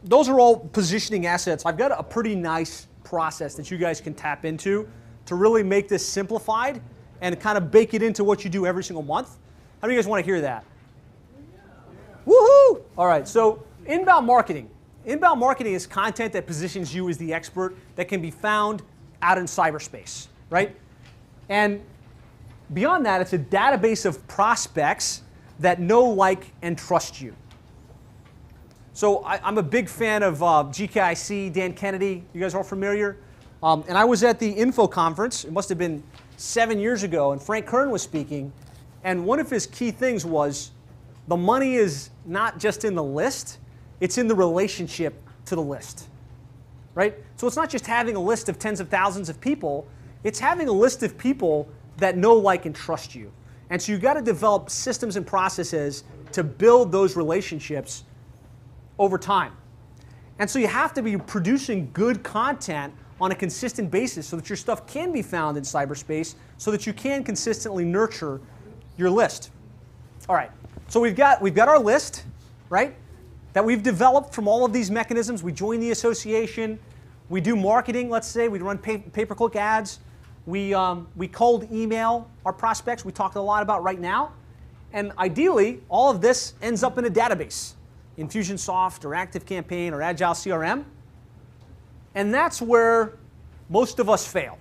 those are all positioning assets. I've got a pretty nice process that you guys can tap into to really make this simplified and kind of bake it into what you do every single month. How do you guys want to hear that? Woohoo! All right, so inbound marketing. Inbound marketing is content that positions you as the expert that can be found out in cyberspace, right? And beyond that, it's a database of prospects that know, like, and trust you. So I'm a big fan of GKIC, Dan Kennedy. You guys are all familiar? And I was at the Info Conference. It must have been 7 years ago, and Frank Kern was speaking. And one of his key things was the money is not just in the list, it's in the relationship to the list, right? So it's not just having a list of tens of thousands of people, it's having a list of people that know, like, and trust you. And so you've got to develop systems and processes to build those relationships over time. And so you have to be producing good content on a consistent basis so that your stuff can be found in cyberspace so that you can consistently nurture your list. All right, so we've got our list, right, that we've developed from all of these mechanisms. We join the association, we do marketing, let's say, we run pay-per-click ads, we cold email our prospects, we talked a lot about right now, and ideally, all of this ends up in a database, Infusionsoft or ActiveCampaign or Agile CRM, and that's where most of us fail,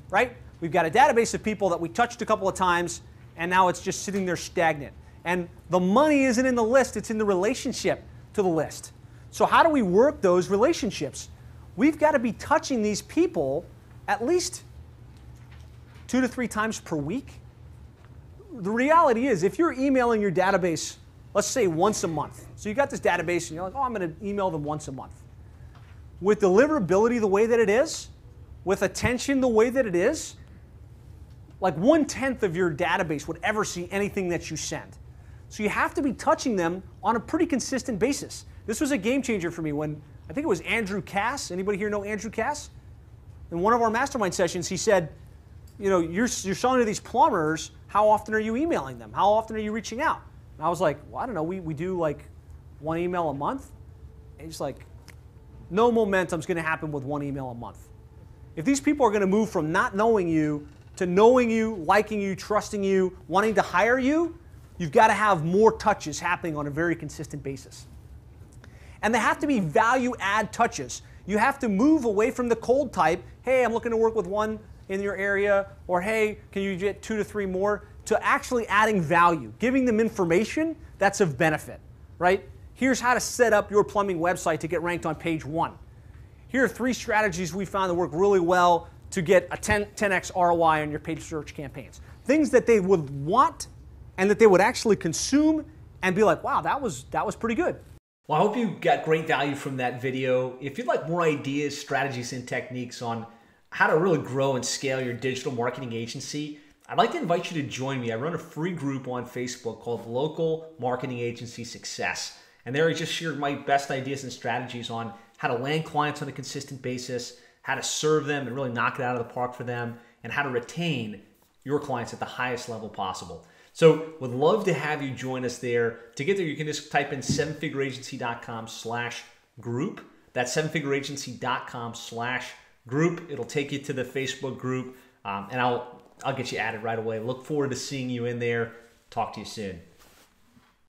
right? We've got a database of people that we touched a couple of times, and now it's just sitting there stagnant. And the money isn't in the list, it's in the relationship to the list. So how do we work those relationships? We've got to be touching these people at least 2 to 3 times per week. The reality is, if you're emailing your database, let's say once a month, so you got this database and you're like, oh, I'm going to email them once a month. With deliverability the way that it is, with attention the way that it is, like 1/10 of your database would ever see anything that you send. So you have to be touching them on a pretty consistent basis. This was a game changer for me when, I think it was Andrew Cass. Anybody here know Andrew Cass? In one of our mastermind sessions, he said, you know, you're selling to these plumbers, how often are you emailing them? How often are you reaching out? And I was like, well, I don't know, we do like 1 email a month. And he's like, no momentum's going to happen with 1 email a month. If these people are going to move from not knowing you to knowing you, liking you, trusting you, wanting to hire you, you've got to have more touches happening on a very consistent basis. And they have to be value-add touches. You have to move away from the cold type, hey, I'm looking to work with 1 in your area, or hey, can you get 2 to 3 more, to actually adding value, giving them information that's of benefit, right? Here's how to set up your plumbing website to get ranked on page 1. Here are 3 strategies we found that work really well to get a 10x ROI on your paid search campaigns. Things that they would want and that they would actually consume and be like, wow, that was pretty good. Well, I hope you got great value from that video. If you'd like more ideas, strategies, and techniques on how to really grow and scale your digital marketing agency, I'd like to invite you to join me. I run a free group on Facebook called Local Marketing Agency Success. And there I just shared my best ideas and strategies on how to land clients on a consistent basis, how to serve them and really knock it out of the park for them, and how to retain your clients at the highest level possible. So would love to have you join us there. To get there, you can just type in sevenfigureagency.com/group. That's sevenfigureagency.com/group. It'll take you to the Facebook group, and I'll get you added right away. Look forward to seeing you in there. Talk to you soon.